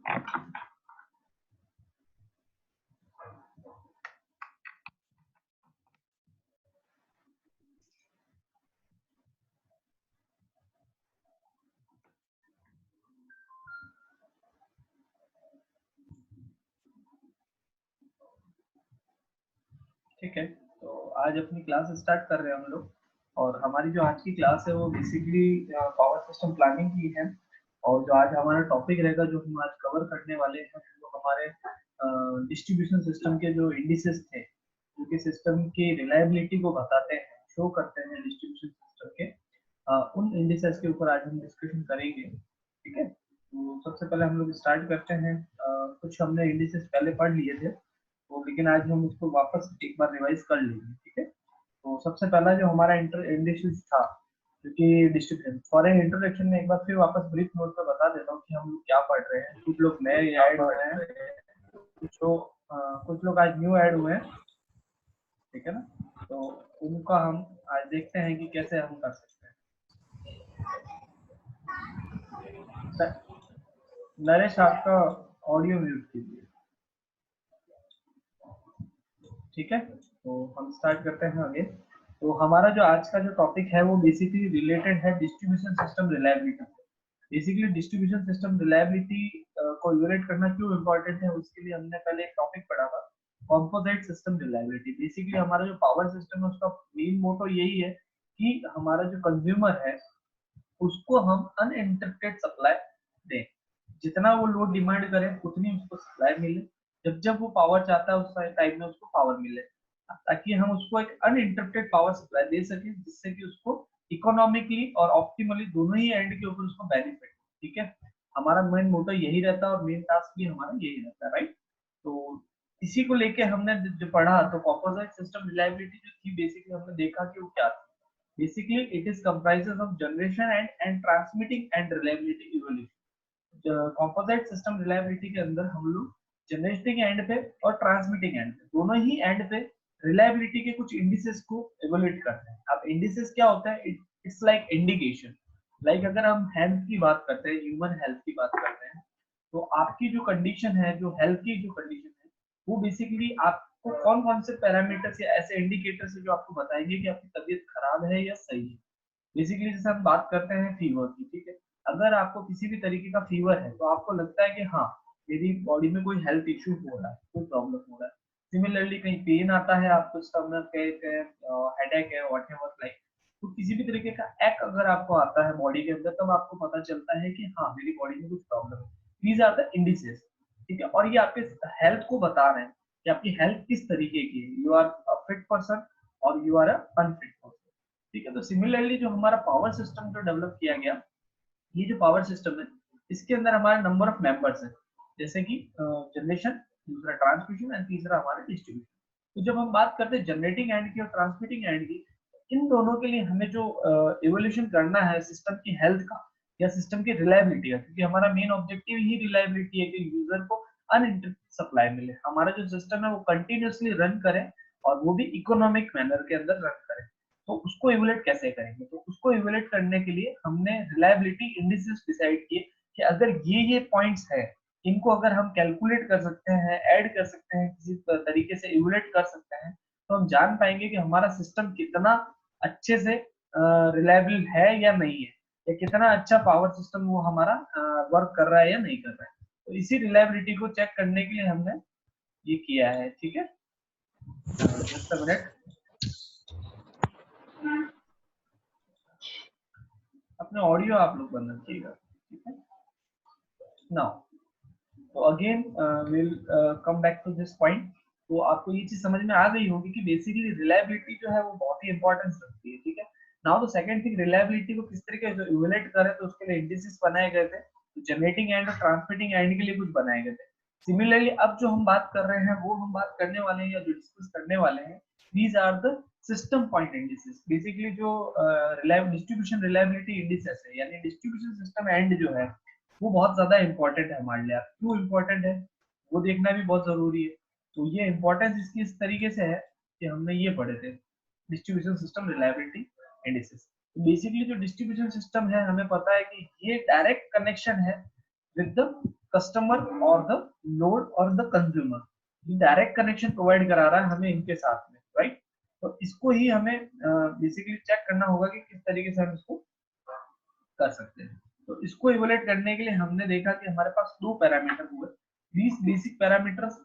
ठीक है, तो आज अपनी क्लास स्टार्ट कर रहे हैं हम लोग। और हमारी जो आज की क्लास है वो बेसिकली पावर सिस्टम प्लानिंग की है। और जो आज हमारा टॉपिक रहेगा जो हम आज कवर करने वाले हैं वो हमारे डिस्ट्रीब्यूशन सिस्टम के जो इंडिसेस थे, जो कि सिस्टम की रिलायबिलिटी को बताते हैं, शो करते हैं डिस्ट्रीब्यूशन सिस्टम के। उन इंडिसेस के ऊपर आज हम डिस्कशन करेंगे। ठीक है, तो सबसे पहले हम लोग स्टार्ट करते हैं। कुछ हमने इंडिसेस पहले पढ़ लिए थे, तो लेकिन आज हम उसको वापस एक बार रिवाइज कर लेंगे। ठीक है, तो सबसे पहला जो हमारा इंडिसेस था, क्योंकि डिस्ट्रीब्यूशन फॉर एन इंट्रोडक्शन में एक बार फिर वापस ब्रीफ नोट पे बता देता हूँ कि हम लोग क्या पढ़ रहे हैं। कुछ लोग नए ऐड हुए हैं, कुछ लोग आज न्यू ऐड हुए हैं। ठीक है ना, तो उनका हम आज देखते हैं कि कैसे हम कर सकते हैं। नरेश, आपका ऑडियो म्यूट कीजिए। ठीक है, तो हम स्टार्ट करते हैं आगे। तो हमारा जो आज का जो टॉपिक है वो बेसिकली रिलेटेड है distribution system reliability. Basically distribution system reliability को इवैल्यूएट करना क्यों इम्पोर्टेंट है, उसके लिए हमने पहले एक टॉपिक पढ़ा था, कंपोजिट सिस्टम रिलायबिलिटी। बेसिकली हमारा जो पावर सिस्टम है उसका मेन मोटो यही है कि हमारा जो कंज्यूमर है उसको हम अनइंटरप्टेड सप्लाई दें। जितना वो लोड डिमांड करे उतनी उसको सप्लाई मिले, जब जब वो पावर चाहता है उस टाइम में उसको पावर मिले, ताकि हम उसको एक अनइंटरप्टेड पावर सप्लाई दे सके, जिससे कि उसको इकोनॉमिकली और ऑप्टिमली दोनों ही एंड के ऊपर उसको बेनिफिट। ठीक है, हमारा मेन मोटो यही रहता है और मेन टास्क भी हमारा यही रहता है, राइट। तो इसी को लेके हमने जो पढ़ा, तो कंपोजिट सिस्टम रिलायबिलिटी जो थी बेसिकली हमने देखा कि वो क्या थी। Basically, it is comprises of generation and transmitting and reliability evaluation। Composite system reliability के अंदर हम लोग जनरेटिंग एंड पे और ट्रांसमिटिंग एंड पे, दोनों ही एंड पे रिलायबिलिटी के कुछ इंडिसेस को इवेलुएट करते हैं। अब इंडिसेस क्या होता है? It's like indication. लाइक अगर हम हेल्थ की बात करते हैं, ह्यूमन हेल्थ की बात करते हैं, तो आपकी जो कंडीशन है, जो हेल्थ की जो कंडीशन है, वो बेसिकली आपको कौन कौन से पैरामीटर्स या ऐसे इंडिकेटर्स है जो आपको बताएंगे कि आपकी तबीयत खराब है या सही है। बेसिकली जैसे हम बात करते हैं फीवर की, ठीक है, अगर आपको किसी भी तरीके का फीवर है तो आपको लगता है कि हाँ, मेरी बॉडी में कोई हेल्थ इश्यू हो रहा है, कोई प्रॉब्लम हो रहा है। सिमिलरली कहीं पेन आता है, आपको स्टमक है, हेडेक है, व्हाटएवर लाइक, तो किसी भी तरीके का एक अगर आपको आता है बॉडी के अंदर, तब आपको पता चलता है कि हाँ, मेरी बॉडी में कुछ प्रॉब्लम है। These are the indices. ठीक है, और ये आपके हेल्थ को बता रहे हैं कि आपकी हेल्थ किस तरीके की है, you are a fit person और you are a unfit person. ठीक है, तो सिमिलरली जो हमारा पावर सिस्टम जो डेवलप किया गया, ये जो पावर सिस्टम है, इसके अंदर हमारे नंबर ऑफ मेंबर्स है, जैसे कि जनरेशन, दूसरा ट्रांसमिशन एंड तीसरा हमारा डिस्ट्रीब्यूशन। तो जब हम बात करते हैं जनरेटिंग एंड की और ट्रांसमिटिंग एंड की, इन दोनों के लिए हमें जो इवोल्यूशन करना है सिस्टम की हेल्थ का या सिस्टम की रिलायबिलिटी का, क्योंकि हमारा मेन ऑब्जेक्टिव ही रिलायबिलिटी है कि यूजर को अनइंटरप्टेड सप्लाई मिले, हमारा जो सिस्टम है वो कंटिन्यूअसली रन करे और वो भी इकोनॉमिक मैनर के अंदर रन करे। तो उसको इवोल्यूट कैसे करेंगे? तो उसको इवोल्यूट करने के लिए हमने रिलायबिलिटी इंडिसेस डिसाइड किए कि अगर ये पॉइंट्स है, इनको अगर हम कैलकुलेट कर सकते हैं, ऐड कर सकते हैं, किसी तरीके से इवोल्यूट कर सकते हैं, तो हम जान पाएंगे कि हमारा सिस्टम कितना अच्छे से रिलायबल है या नहीं है, या कितना अच्छा पावर सिस्टम वो हमारा वर्क कर रहा है या नहीं कर रहा है। तो इसी रिलायबिलिटी को चेक करने के लिए हमने ये किया है। ठीक है, जस्ट अ मिनट, अपने ऑडियो आप लोग बंद रखिएगा। ठीक है, नाउ तो again will come back to this point. तो आपको ये चीज समझ में आ गई होगी कि बेसिकली रिलायबिलिटी जो है वो बहुत ही इंपॉर्टेंस रखती है। ठीक है, now the second thing, reliability को किस तरीके से इवैल्यूएट करें, तो उसके लिए इंडिसेस बनाए गए थे, तो जनरेटिंग एंड और ट्रांसमिटिंग एंड के लिए कुछ बनाए गए थे। सिमिलरली अब जो हम बात कर रहे हैं वो हम बात करने वाले हैं या जो डिस्कस करने वाले हैं, these are the system point indices. Basically जो डिस्ट्रीब्यूशन रिलायबिलिटी इंडिसेस है, यानी डिस्ट्रीब्यूशन सिस्टम एंड जो है वो बहुत ज्यादा इंपॉर्टेंट है हमारे लिए। क्यों इंपॉर्टेंट है वो देखना भी बहुत जरूरी है। तो ये इंपॉर्टेंस इसकी इस तरीके से है कि हमने ये पढ़े थे, डिस्ट्रीब्यूशन सिस्टम रिलायबिलिटी इंडिसेस। तो बेसिकली जो डिस्ट्रीब्यूशन सिस्टम है, हमें पता है कि ये डायरेक्ट कनेक्शन है with the customer or the load or the consumer. Direct connection provide करा रहा है हमें इनके साथ में, राइट? तो इसको ही हमें बेसिकली चेक करना होगा कि किस तरीके से हम इसको कर सकते हैं। तो इसको इवैल्यूएट करने के लिए हमने देखा कि हमारे पास दो पैरामीटर हुए। These basic parameters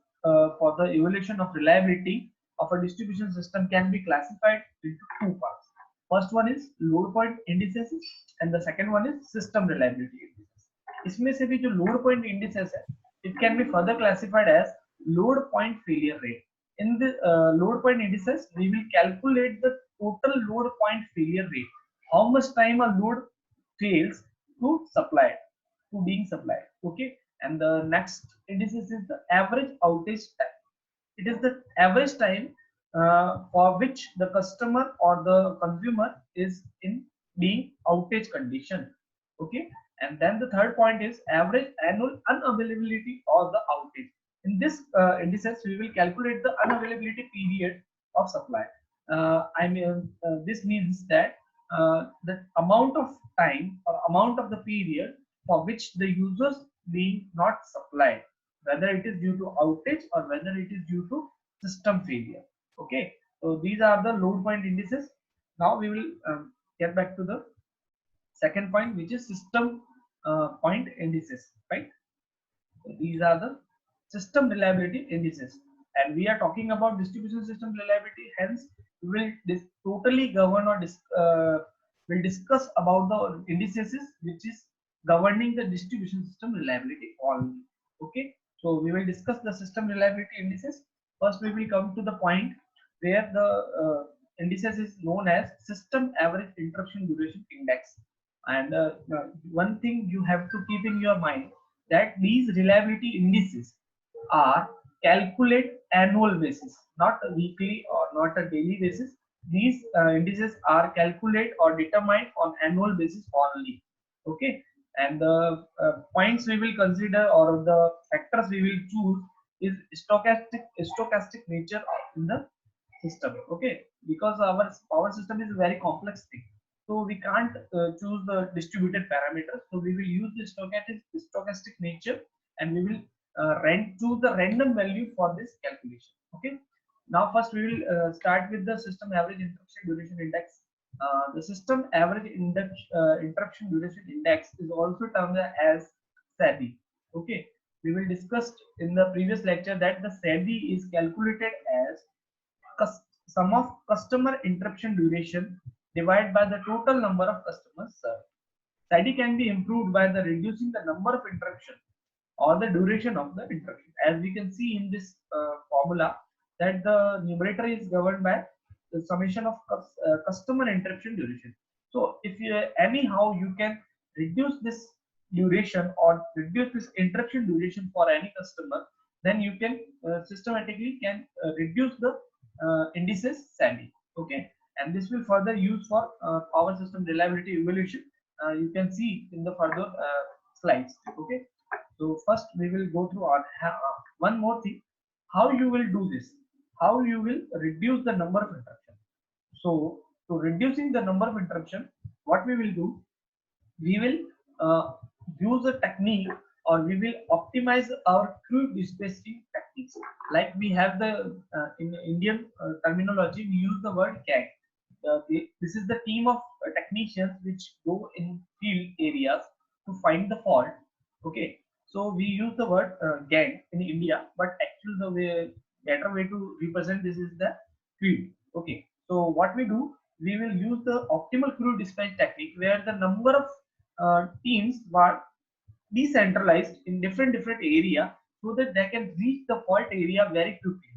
for the evaluation of reliability of a distribution system can be classified into two parts. First one is load point indices and the second one is system reliability indices. इसमें से भी जो load point indices है, it can be further classified as load point failure rate. In the load point indices, we will calculate the total load point failure rate. How much time a load fails to supply, to being supplied. Okay, and the next indices is the average outage time. It is the average time for which the customer or the consumer is in being outage condition. Okay, and then the third point is average annual unavailability or the outage. In this indices we will calculate the unavailability period of supply. I mean this means that the amount of time or amount of the period for which the users being not supplied, whether it is due to outage or whether it is due to system failure. Okay, so these are the load point indices. Now we will get back to the second point, which is system point indices, right? So these are the system reliability indices, and we are talking about distribution system reliability. Hence, we will totally govern or will discuss about the indices which is governing the distribution system reliability only. Okay, so we will discuss the system reliability indices. First, we will come to the point where the indices is known as system average interruption duration index. And one thing you have to keep in your mind that these reliability indices are calculate annual basis, not a weekly or not a daily basis. These indices are calculate or determined on annual basis only. Okay, and the points we will consider or the factors we will choose is stochastic nature in the system. Okay, because our power system is a very complex thing, so we can't choose the distributed parameters. So we will use the stochastic nature, and we will choose the random value for this calculation. Okay, now first we will start with the system average interruption duration index. The system average interruption duration index is also termed as SADI. Okay, we will discuss in the previous lecture that the SADI is calculated as sum of customer interruption duration divided by the total number of customers served. SADI can be improved by the reducing the number of interruption or the duration of the interruption. As we can see in this formula, that the numerator is governed by the summation of customer interruption duration. So if you anyhow you can reduce this duration or reduce this interruption duration for any customer, then you can systematically can reduce the indices SADI. Okay, and this will further use for power system reliability evaluation. You can see in the further slides. Okay, so first we will go through our one more thing, how you will do this, how you will reduce the number of interruption. So to reducing the number of interruption, what we will do, we will use a technique or we will optimize our crew dispatching techniques. Like we have the in Indian terminology, we use the word gang. This is the team of technicians which go in field areas to find the fault. Okay, so we use the word gang in India, but actually the better way to represent this is the crew. Okay, so what we do, we will use the optimal crew dispatch technique where the number of teams were decentralized in different area so that they can reach the fault area very quickly.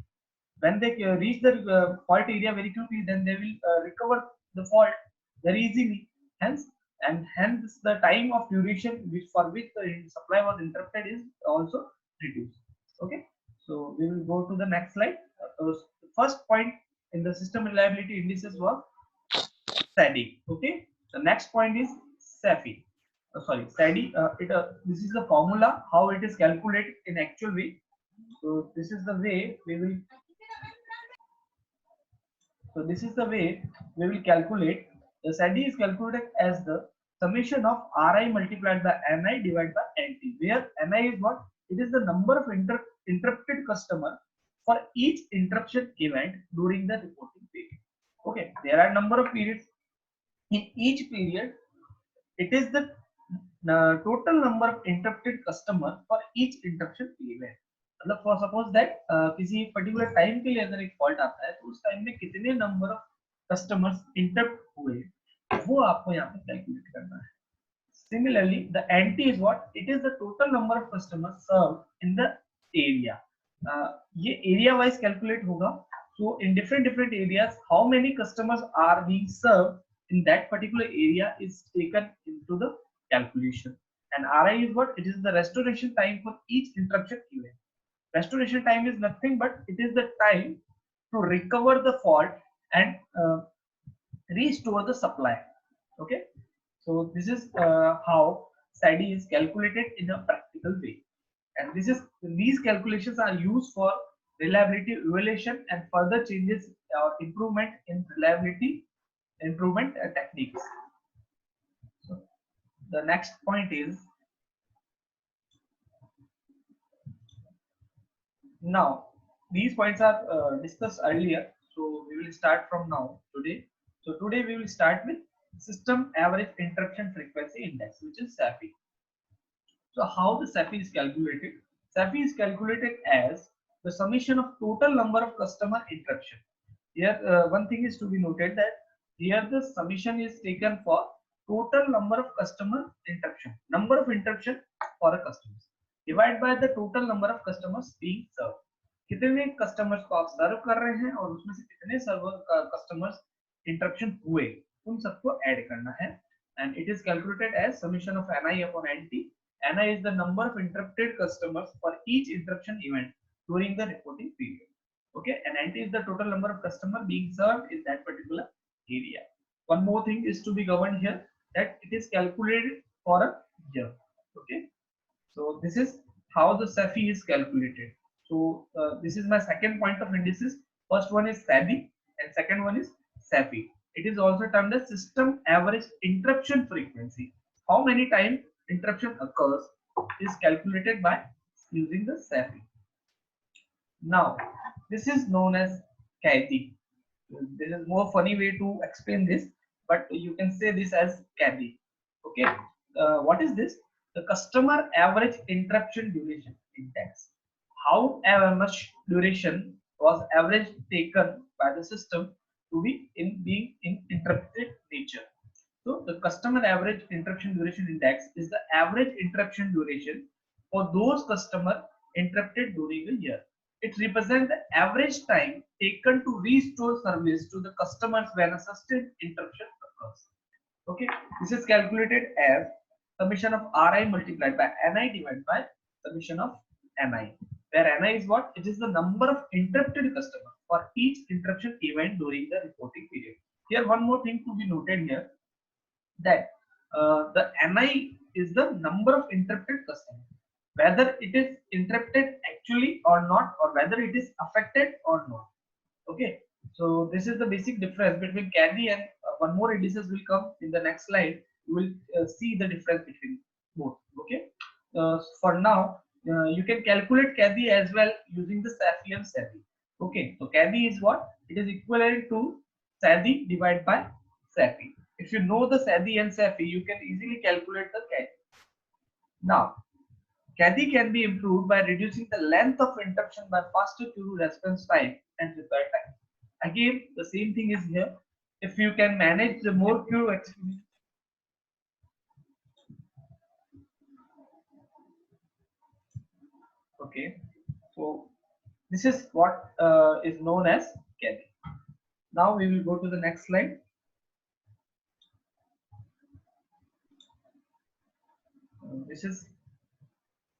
When they reach the fault area very quickly, then they will recover the fault very easily. Hence the time of duration which for which the supply was interrupted is also reduced. Okay, so we will go to the next slide. The first point in the system reliability indices was SADI. Okay, the next point is SAFI. Sorry, SADI. This is the formula how it is calculated in actual way. So this is the way we will. So this is the way we will calculate. The SADI is calculated as the summation of Ri multiplied by Ni divided by Nt, where Ni is what? It is the number of interrupted customer for each interruption event during the reporting period. Okay, there are number of periods. In each period, it is the total number of interrupted customer for each interruption event. मतलब for suppose that किसी particular time के लिए अगर एक fault आता है तो उस टाइम में कितने नंबर ऑफ कस्टमर्स इंटरप्ट हुए वो आपको यहाँ पे कैलकुलेट करना है. Similarly, the NT is what? It is the total number of customers served in the area. ये area wise calculate होगा. So in different areas, how many customers are being served in that particular area is taken into the calculation. And RI is what? It is the restoration time for each interruption event. Restoration time is nothing but it is the time to recover the fault and restore the supply. Okay, so this is how SADI is calculated in a practical way, and these calculations are used for reliability evaluation and further changes or improvement in reliability improvement techniques. So the next point is, now these points are discussed earlier, so we will start from now today. So today we will start with system average interruption frequency index, which is SAFI. So how the SAFI is calculated? SAFI is calculated as the summation of total number of customer interruption. Here one thing is to be noted that here the summation is taken for total number of customer interruption, number of interruption for a customer, divided by the total number of customers being served. कितने customers को आप सर्व कर रहे हैं और उसमें से कितने customers interruption हुए उन सबको ऐड करना है, and it is calculated as summation of Ni upon Nt. Ni is the number of interrupted customers for each interruption event during the reporting period. Okay, and Nt is the total number of customers being served in that particular area. One more thing is to be governed here, that it is calculated for a year. Okay, so this is how the SAFI is calculated. So this is my second point of indices. First one is SABI and second one is SAFI. It is also termed as system average interruption frequency. How many times interruption occurs is calculated by using the SAFI. Now this is known as CADI. There is more funny way to explain this, but you can say this as CADI. Okay, what is this? The customer average interruption duration index. How much duration was average taken by the system to be being in interrupted nature. So the customer average interruption duration index is the average interruption duration for those customers interrupted during a year. It represents the average time taken to restore service to the customers when a sustained interruption occurs. Okay, this is calculated as summation of Ri multiplied by Ni divided by summation of Ni, where Ni is what? It is the number of interrupted customers for each interruption event during the reporting period. Here one more thing to be noted here, that the Ni is the number of interrupted customers, whether it is interrupted actually or not, or whether it is affected or not. Okay, so this is the basic difference between CADI and one more indices will come in the next slide. You will see the difference between both. Okay, for now you can calculate CADI as well using the SAFI and SADI. Okay, so CADI is what? It is equivalent to SADI divided by SAFI. If you know the SADI and SAFI, you can easily calculate the CADI. Now CADI can be improved by reducing the length of interruption by faster queue response time and repair time. Again, the same thing is here. If you can manage the more queue experience. Okay, so this is what is known as CADI. Now we will go to the next slide. This is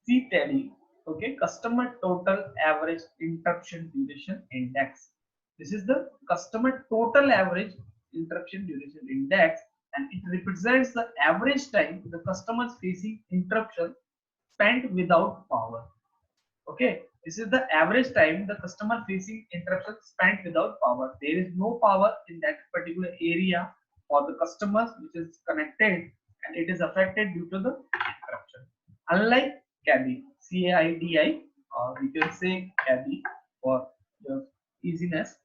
CTADI. Okay, customer total average interruption duration index. This is the customer total average interruption duration index, and it represents the average time the customers facing interruption spent without power. Okay, this is the average time the customer facing interruption spent without power. There is no power in that particular area for the customers which is connected, and it is affected due to the interruption. Unlike CADI, CAIDI, or we can say CADI for the easiness,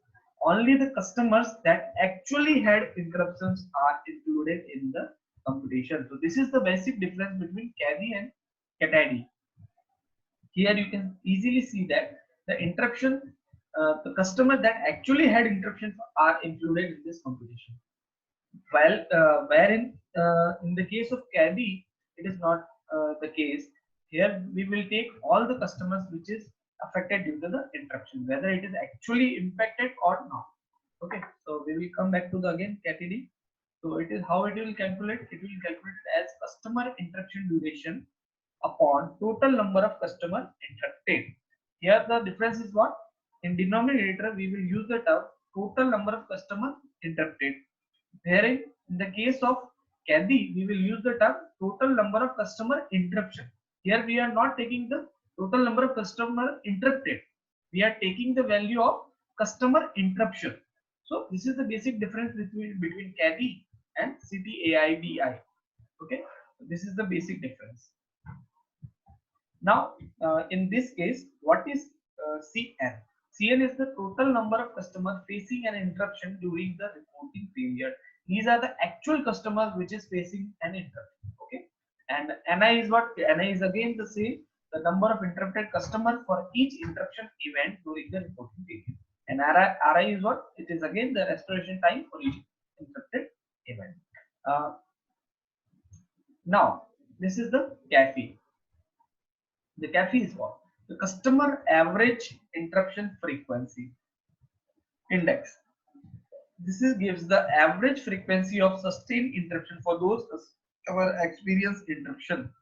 only the customers that actually had interruptions are included in the computation. So this is the basic difference between CADI and CATADI. Here you can easily see that the interruption, the customer that actually had interruptions are included in this computation. While wherein in the case of CADI, it is not the case. Here we will take all the customers which is affected due to the interruption, whether it is actually impacted or not. Okay, so we will come back to the again CATD. So it is how it will calculate. It will calculate it as customer interruption duration upon total number of customer interrupted. Here the difference is what? In denominator we will use the term total number of customer interrupted. Wherein in the case of CADI, we will use the term total number of customer interruption. Here we are not taking the total number of customer interrupted. We are taking the value of customer interruption. So this is the basic difference between CADI and CTAIDI. Okay, so this is the basic difference. Now, in this case, what is CN? CN is the total number of customers facing an interruption during the reporting period. These are the actual customers which is facing an interruption. Okay, and NI is what? NI is again the same, the number of interrupted customers for each interruption event during the reporting period. And RI is what? It is again the restoration time for each interrupted event. Now, this is the CAFE. The CAFE is what? The customer average interruption frequency index. This is gives the average frequency of sustained interruption for those customer experience interruption.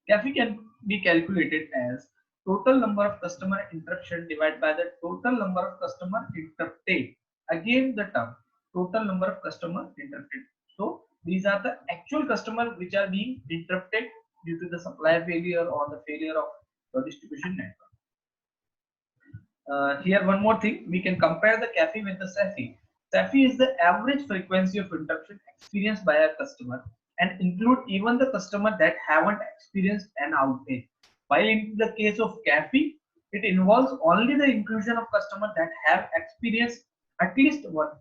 CAFE can be calculated as total number of customer interruption divided by the total number of customer interrupted. Again the term total number of customer interrupted. So these are the actual customers which are being interrupted due to the supply failure or the failure of the distribution network. Here one more thing, we can compare the CAFE with the SAFE. SAFE is the average frequency of interruption experienced by a customer and include even the customer that haven't experienced an outage. While in the case of CAFE, it involves only the inclusion of customers that have experienced at least one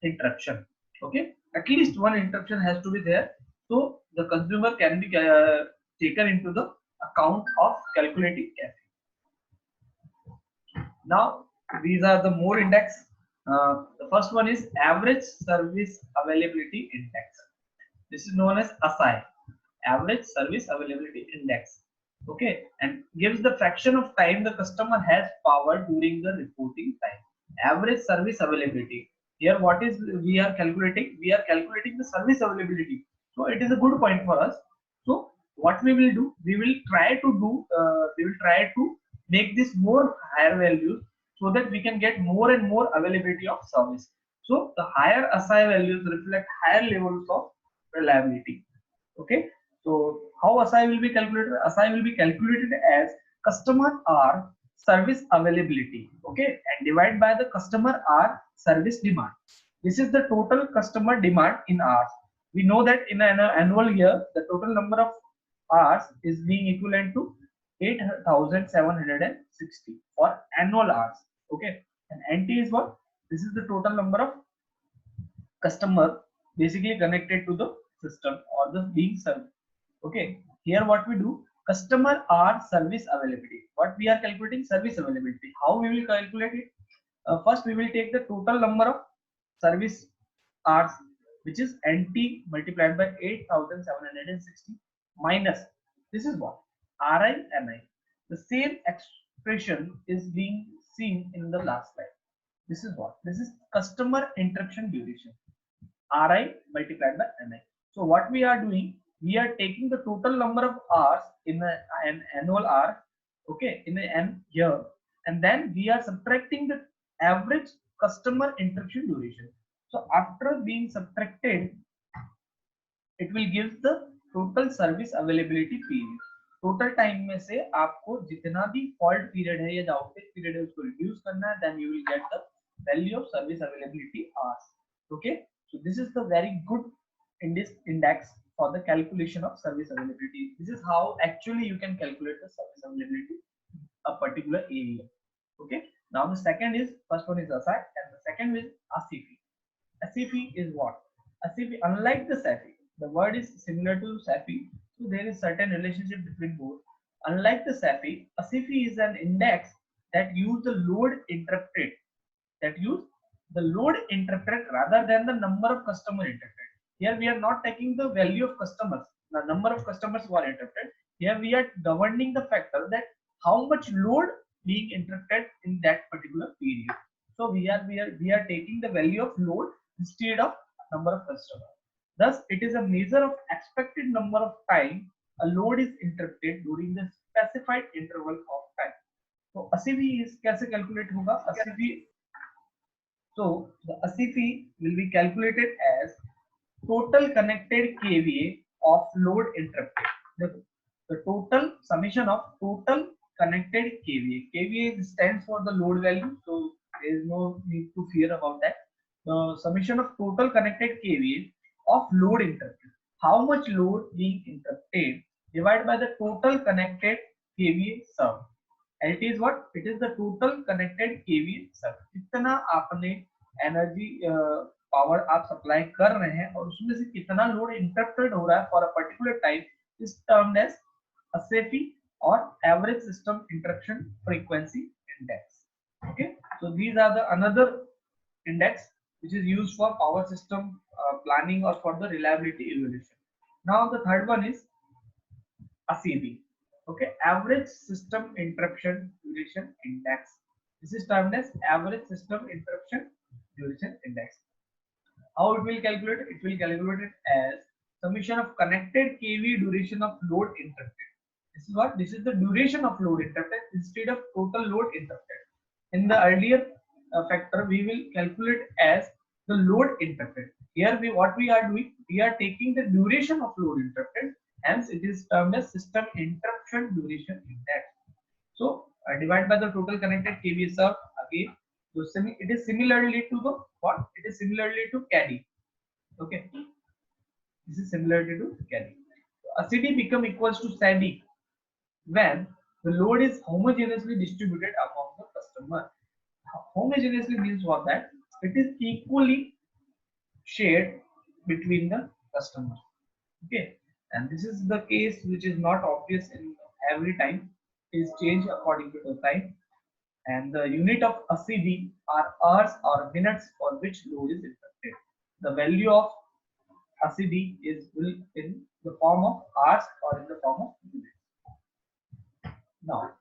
interruption. Okay, at least one interruption has to be there, so the consumer can be taken into the account of calculating CAFE. Now these are the more index. The first one is average service availability index. This is known as ASI, average service availability index. Okay, and gives the fraction of time the customer has power during the reporting time. Average service availability. Here what is we are calculating? We are calculating the service availability. So it is a good point for us. So what we will do? We will try to make this more higher values so that we can get more and more availability of service. So the higher ASI values reflect higher levels of reliability. Okay, so how ASI will be calculated? ASI will be calculated as customer R service availability. Okay, and divide by the customer R service demand. This is the total customer demand in hours. We know that in an annual year the total number of hours is being equivalent to 8,760 for annual hours. Okay, and NT is what? This is the total number of customer basically connected to the system or the being served. Okay, here what we do, customer R service availability. What we are calculating? Service availability. How we will calculate it? First we will take the total number of service hours, which is NT multiplied by 8,760 minus, this is what? RI NI. The same expression is being seen in the last slide. This is what? This is customer interruption duration. RI multiplied by NI. So what we are doing? We are taking the total number of hours in an annual hour, okay, in an year, and then we are subtracting the average customer interruption duration. So after being subtracted, it will give the total service availability period. Total time में से आपको जितना भी fault period है या outage period है उसको reduce करना है, then you will get the value of service availability hours. Okay, so this is the very good index for the calculation of service availability. This is how actually you can calculate the service availability a particular area. Okay. Now the second is, first one is ASI and the second is ASIFI. ASIFI is what? ASIFI, unlike the SAFI, the word is similar to SAFI, so there is certain relationship between both. Unlike the SAFI, ASIFI is an index that use the load interrupted, that use the load interrupted rather than the number of customer interrupted. Here we are not taking the value of customers, the number of customers who are interrupted. Here we are governing the factor that how much load being interrupted in that particular period. So we are taking the value of load instead of number of customers. Thus, it is a measure of expected number of time a load is interrupted during the specified interval of time. तो ASIFI is कैसे calculate होगा? ASIFI, so the ASIFI will be calculated as total connected kVA of load interrupted. The total summation of total connected kVA. kVA stands for the load value, so there is no need to fear about that. The summation of total connected kVA of load interrupted. How much load being interrupted divided by the total connected kVA served. And it is what? It is the total connected kVA served. कितना आपने energy power आप supply कर रहे हैं और उसमें से कितना लोड इंटरप्टेड हो रहा है for a particular time is termed as ASIFI or average system interruption frequency index. Okay, so these are the another index which is used for power system planning or for the reliability evaluation. Now the third one is ASIDI. Okay, average system interruption duration index. This is termed as average system interruption duration index. How it will calculate? It will calculate it as summation of connected kV duration of load interrupted. This is what? This is the duration of load interrupted instead of total load interrupted. In the earlier factor, we will calculate as the load interrupted. Here, what we are doing, we are taking the duration of load interrupted. Hence, it is termed as system interruption duration index. So, divide by the total connected kVA served again. So, it is similarly to the what? It is similarly to CADI. Okay, this is similarly to CADI. So, ASIDI become equals to SADI when the load is homogeneously distributed among the customer. Homogeneously means what? That it is equally shared between the customers. Okay, and this is the case which is not obvious in every time. It is changed according to the time, and the unit of ASIDI are hours or minutes for which load is interrupted. The value of ASIDI is in the form of hours or in the form of minutes. Now,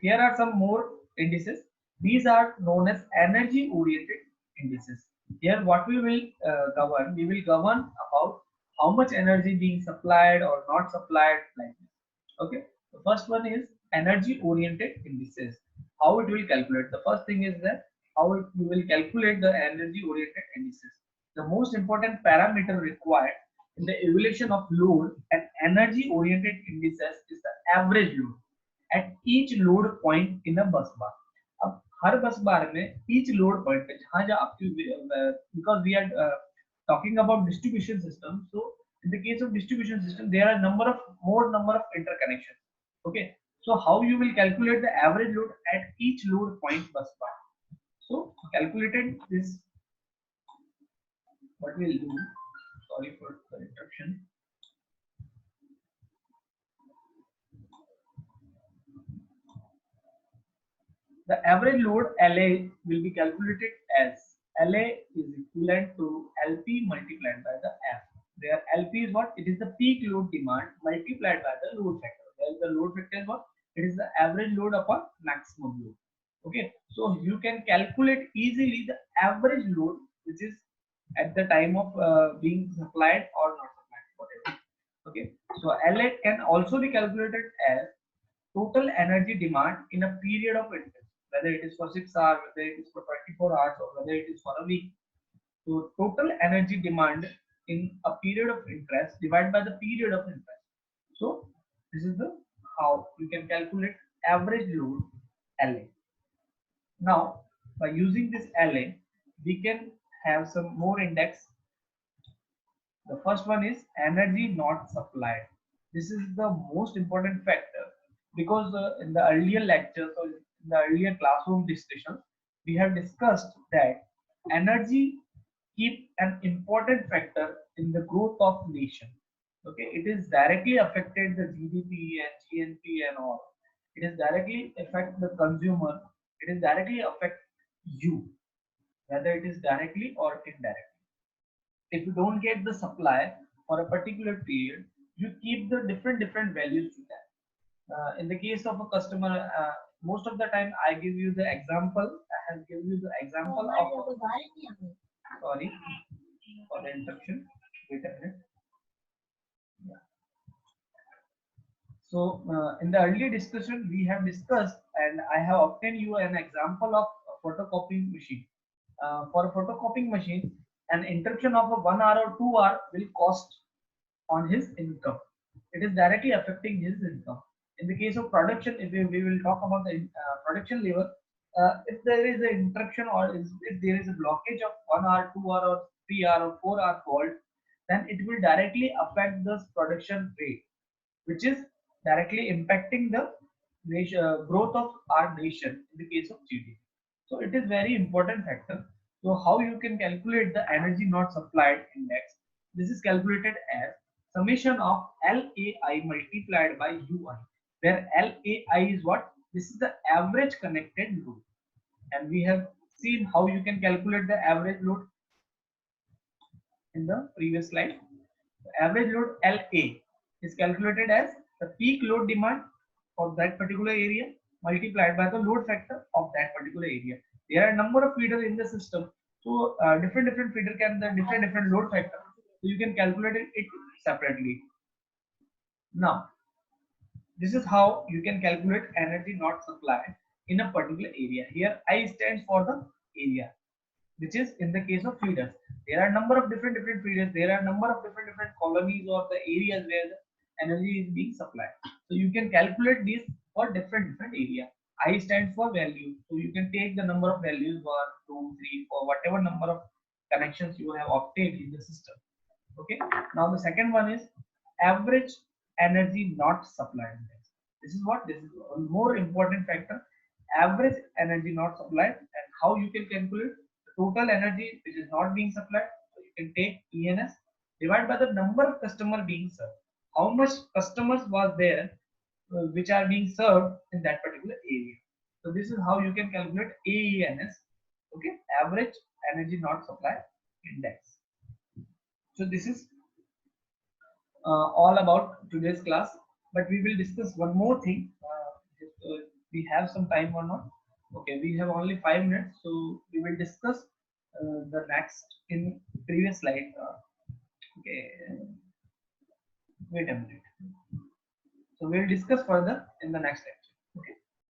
here are some more indices. These are known as energy-oriented indices. Here, what we will govern, we will govern about how much energy being supplied or not supplied, like this. Okay. The first one is energy-oriented indices. How it will calculate? The first thing is that how you will calculate the energy-oriented indices. The most important parameter required in the evaluation of load and energy-oriented indices is the average load at each load point in a bus bar. अब हर बस बार में each load point पे जहाँ जहाँ आपकी because we are talking about distribution system, so in the case of distribution system there are more number of interconnections. Okay, so how you will calculate the average load at each load point bus bar? So calculated this, what we'll do. Sorry for the interruption. The average load LA will be calculated as LA is equivalent to LP multiplied by the F. Where LP is what? It is the peak load demand multiplied by the load factor. Where the load factor is what? It is the average load upon maximum load. Okay, so you can calculate easily the average load which is at the time of being supplied or not supplied, whatever. Okay, so LA can also be calculated as total energy demand in a period of interest, whether it is for 6 hours, whether it is for 24 hours, or whether it is for a week. So total energy demand in a period of interest divided by the period of interest. So this is the how you can calculate average load LA. Now by using this LA, we can have some more index The first one is energy not supplied. This is the most important factor because in the earlier lectures or in the earlier classroom discussions, we have discussed that energy keep an important factor in the growth of nation. Okay, it is directly affected the GDP and GNP and all. It is directly affect the consumer. It is directly affect you, whether it is directly or indirectly. If you don't get the supply for a particular period, you keep the different values to that. In the case of a customer, most of the time I give you the example. I have given you the example of. Sorry for the interruption. Wait a minute. Yeah. So in the earlier discussion, we have discussed, and I have obtained you an example of a photocopying machine. For a photocopying machine, an interruption of a 1 hour or 2 hour will cost on his income. It is directly affecting his income. In the case of production, if we will talk about the production level, if there is an interruption or if there is a blockage of 1 hour, 2 hour, or 3 hour, or 4 hour fault, then it will directly affect the production rate, which is directly impacting the growth of our nation in the case of GDP. So it is very important factor. So how you can calculate the energy not supplied index? This is calculated as summation of LAI multiplied by UI, where LAI is what? This is the average connected load. And we have seen how you can calculate the average load in the previous slide. The average load LA is calculated as the peak load demand for that particular area multiplied by the load factor of that particular area. There are a number of feeders in the system, so different feeder can the different load factor. So you can calculate it separately. Now, this is how you can calculate energy not supplied in a particular area. Here I stands for the area, which is in the case of feeders. There are number of different feeders. There are number of different colonies or the areas where the energy is being supplied. So you can calculate this for different area. I stands for value. So you can take the number of values 1, 2, 3, 4, whatever number of connections you have obtained in the system. Okay. Now the second one is average energy not supplied. This is what? This is a more important factor. Average energy not supplied, and how you can calculate the total energy which is not being supplied. So you can take ENS divided by the number of customer being served. How much customers was there which are being served in that particular area. So this is how you can calculate AENS. Okay, average energy not supplied index. So this is all about today's class, but we will discuss one more thing. If we have some time or not. Okay, we have only 5 minutes, so we will discuss the next in previous slide. Okay, wait a minute. So we will discuss further in the next lecture.